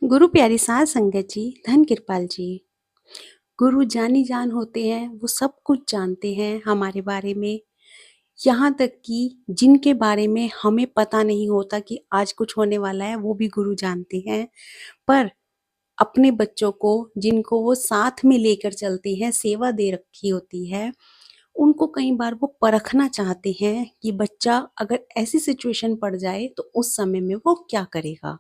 गुरु प्यारी साध संगत जी, धन कृपाल जी। गुरु जानी जान होते हैं, वो सब कुछ जानते हैं हमारे बारे में। यहाँ तक कि जिनके बारे में हमें पता नहीं होता कि आज कुछ होने वाला है, वो भी गुरु जानते हैं। पर अपने बच्चों को, जिनको वो साथ में लेकर चलते हैं, सेवा दे रखी होती है, उनको कई बार वो परखना चाहते हैं कि बच्चा अगर ऐसी सिचुएशन पड़ जाए तो उस समय में वो क्या करेगा।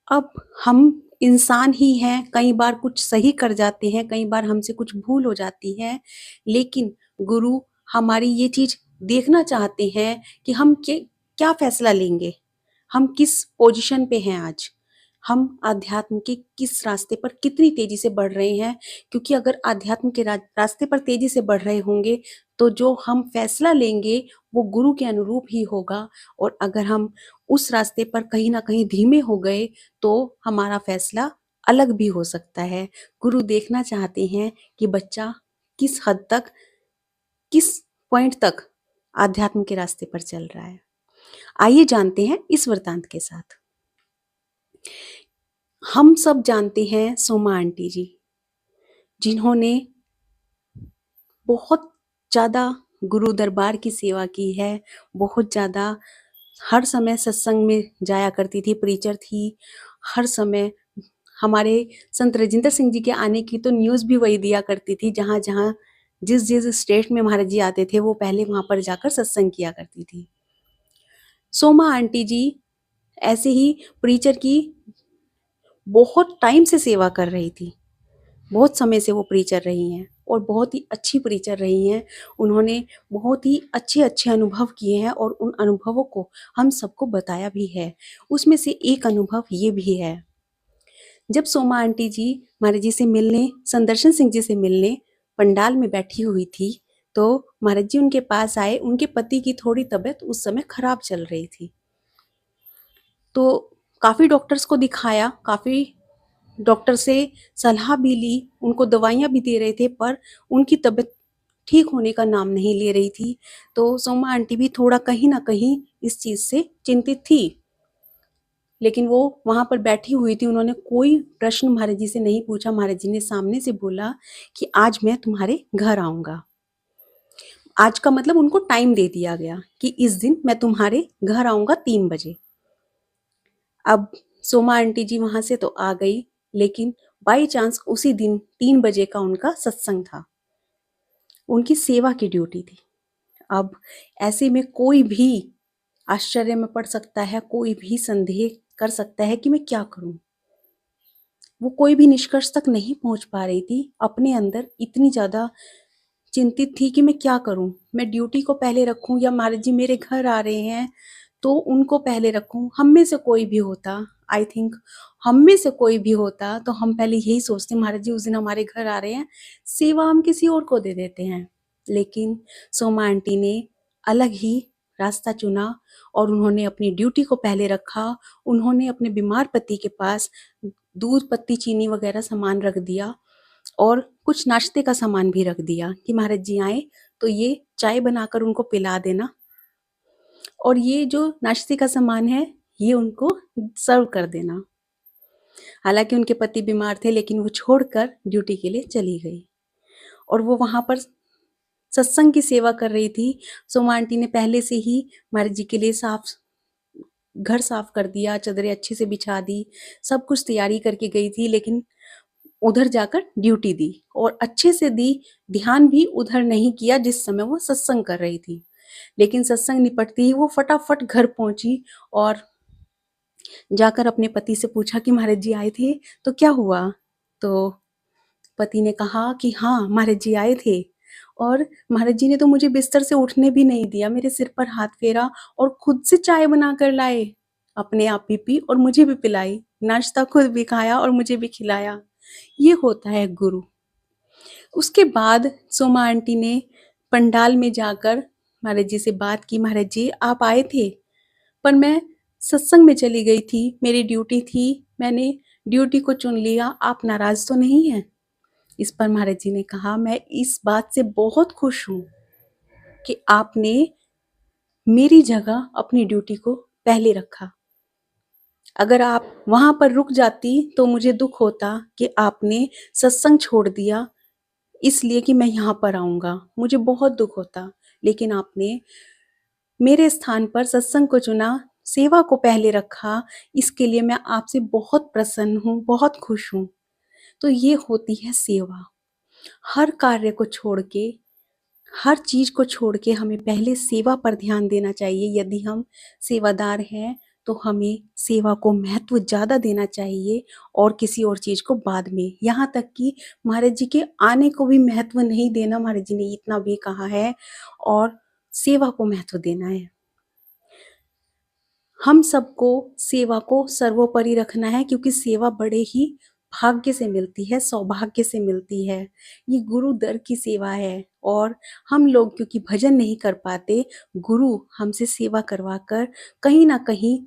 अब हम इंसान ही हैं, कई बार कुछ सही कर जाते हैं, कई बार हमसे कुछ भूल हो जाती है, लेकिन गुरु हमारी ये चीज़ देखना चाहते हैं कि हम क्या फ़ैसला लेंगे, हम किस पोज़ीशन पे हैं आज, हम अध्यात्म के किस रास्ते पर कितनी तेज़ी से बढ़ रहे हैं। क्योंकि अगर अध्यात्म के रास्ते पर तेज़ी से बढ़ रहे होंगे, तो जो हम फ़ैसला लेंगे, वो गुरु के अनुरूप ही होगा। और अगर हम उस रास्ते पर कहीं न कहीं धीमे हो गए, तो हमारा फैसला अलग भी हो सकता है। गुरु देखना चाहते हैं कि बच्चा किस हद तक, किस पॉइंट तक आध्यात्म के रास्ते पर चल रहा है। आइए जानते हैं इस वृतांत के साथ। हम सब जानते हैं सोमा आंटी जी, जिन्होंने बहुत ज़्यादा गुरु दरबार की सेवा की है, बहुत ज़्यादा हर समय सत्संग में जाया करती थी, प्रीचर थी। हर समय हमारे संत रजिंदर सिंह जी के आने की तो न्यूज़ भी वही दिया करती थी, जहाँ-जहाँ जिस-जिस स्टेट में महाराज जी आते थे, वो पहले वहाँ पर जाकर सत्संग किया करती थी। सोमा आंटी जी ऐसे ही प्रीचर की बहुत टाइम से सेवा कर रही थी। बहुत समय से वो प्रीचर रही हैं और बहुत ही अच्छी प्रीचर रही हैं। उन्होंने बहुत ही अच्छे-अच्छे अनुभव किए हैं और उन अनुभवों को हम सबको बताया भी है। उसमें से एक अनुभव ये भी है, जब सोमा आंटी जी महाराज जी से मिलने, संदर्शन सिंह जी से मिलने पंडाल में बैठी हुई थी, तो महाराज जी उनके पास आए। उनके पति की थोड़ी तबीयत उस समय खराब चल रही थी। तो काफ़ी डॉक्टर्स को दिखाया, काफ़ी डॉक्टर से सलाह भी ली, उनको दवाइयाँ भी दे रहे थे, पर उनकी तबीयत ठीक होने का नाम नहीं ले रही थी। तो सोमा आंटी भी थोड़ा कहीं न कहीं इस चीज़ से चिंतित थी। लेकिन वो वहाँ पर बैठी हुई थी, उन्होंने कोई प्रश्न महाराज जी से नहीं पूछा। महाराज जी ने सामने से बोला कि आज मैं तुम्हारे घर आऊँगा। आज का मतलब उनको टाइम दे दिया गया कि इस दिन मैं तुम्हारे घर आऊँगा 3 बजे। अब सोमा आंटी जी वहाँ से तो आ गई, लेकिन बाई चांस उसी दिन 3 बजे का उनका सत्संग था। उनकी सेवा की ड्यूटी थी। अब ऐसे में कोई भी आश्चर्य में पड़ सकता है, कोई भी संदेह कर सकता है कि मैं क्या करूँ? वो कोई भी निष्कर्ष तक नहीं पहुँच पा रही थी। अपने अंदर इतनी ज़्यादा चिंतित थी कि मैं क्या करूँ? मैं ड्यूटी को पहले रखूँ या महाराज जी मेरे घर आ रहे हैं, तो उनको पहले रखूँ? हम में से कोई भी होता, आई थिंक हम में से कोई भी होता, तो हम पहले यही सोचते महाराज जी उस दिन हमारे घर आ रहे हैं, सेवा हम किसी और को दे देते हैं। लेकिन सोमा आंटी ने अलग ही रास्ता चुना और उन्होंने अपनी ड्यूटी को पहले रखा। उन्होंने अपने बीमार पति के पास दूध, पत्ती, चीनी वगैरह सामान रख दिया और कुछ नाश्ते का सामान भी रख दिया कि महाराज जी आएँ तो ये चाय बनाकर उनको पिला देना और ये जो नाश्ते का सामान है, ये उनको सर्व कर देना। हालाँकि उनके पति बीमार थे, लेकिन वो छोड़कर ड्यूटी के लिए चली गई और वो वहाँ पर सत्संग की सेवा कर रही थी। सोमा आंटी ने पहले से ही महाराज जी के लिए घर साफ कर दिया, चदरें अच्छे से बिछा दी, सब कुछ तैयारी करके गई थी, लेकिन उधर जाकर ड्यूटी दी और अच्छे से दी, ध्यान भी उधर नहीं किया जिस समय वो सत्संग कर रही थी। लेकिन सत्संग निपटते ही वो फटाफट घर पहुँची और जाकर अपने पति से पूछा कि महाराज जी आए थे, तो क्या हुआ? तो पति ने कहा कि हाँ, महाराज जी आए थे और महाराज जी ने तो मुझे बिस्तर से उठने भी नहीं दिया, मेरे सिर पर हाथ फेरा और खुद से चाय बना कर लाए। अपने आप भी पी और मुझे भी पिलाई, नाश्ता खुद भी खाया और मुझे भी खिलाया। ये होता है गुरु। उसके बाद सोमा आंटी ने पंडाल में जाकर महाराज जी से बात की, महाराज जी आप आए थे, पर मैं सत्संग में चली गई थी, मेरी ड्यूटी थी, मैंने ड्यूटी को चुन लिया, आप नाराज़ तो नहीं हैं? इस पर महाराज जी ने कहा, मैं इस बात से बहुत खुश हूँ कि आपने मेरी जगह अपनी ड्यूटी को पहले रखा। अगर आप वहाँ पर रुक जाती तो मुझे दुःख होता कि आपने सत्संग छोड़ दिया इसलिए कि मैं यहाँ पर आऊँगा, मुझे बहुत दुःख होता। लेकिन आपने मेरे स्थान पर सत्संग को चुना, सेवा को पहले रखा, इसके लिए मैं आपसे बहुत प्रसन्न हूँ, बहुत खुश हूँ। तो ये होती है सेवा। हर कार्य को छोड़ के, हर चीज़ को छोड़ के हमें पहले सेवा पर ध्यान देना चाहिए। यदि हम सेवादार हैं, तो हमें सेवा को महत्व ज़्यादा देना चाहिए और किसी और चीज़ को बाद में। यहाँ तक कि महाराज जी के आने को भी महत्व नहीं देना, महाराज जी ने इतना भी कहा है और सेवा को महत्व देना है। हम सबको सेवा को सर्वोपरि रखना है क्योंकि सेवा बड़े ही भाग्य से मिलती है, सौभाग्य से मिलती है। ये गुरु दर की सेवा है और हम लोग क्योंकि भजन नहीं कर पाते, गुरु हमसे सेवा करवाकर कहीं न कहीं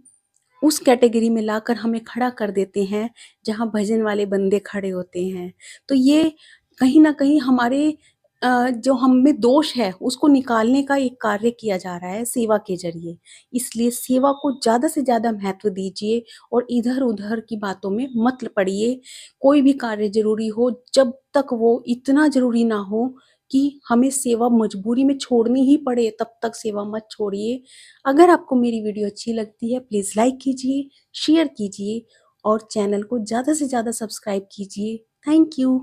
उस कैटेगरी में लाकर हमें खड़ा कर देते हैं, जहाँ भजन वाले बंदे खड़े होते हैं। तो ये कहीं न कहीं हमारे जो हम में दोष है, उसको निकालने का एक कार्य किया जा रहा है सेवा के ज़रिए। इसलिए सेवा को ज़्यादा से ज़्यादा महत्व दीजिए और इधर-उधर की बातों में मत पड़िए। कोई भी कार्य ज़रूरी हो, जब तक वो इतना ज़रूरी ना हो कि हमें सेवा मजबूरी में छोड़नी ही पड़े, तब तक सेवा मत छोड़िए। अगर आपको मेरी वीडियो अच्छी लगती है, प्लीज़ लाइक कीजिए, शेयर कीजिए और चैनल को ज़्यादा से ज़्यादा सब्सक्राइब कीजिए। Thank you.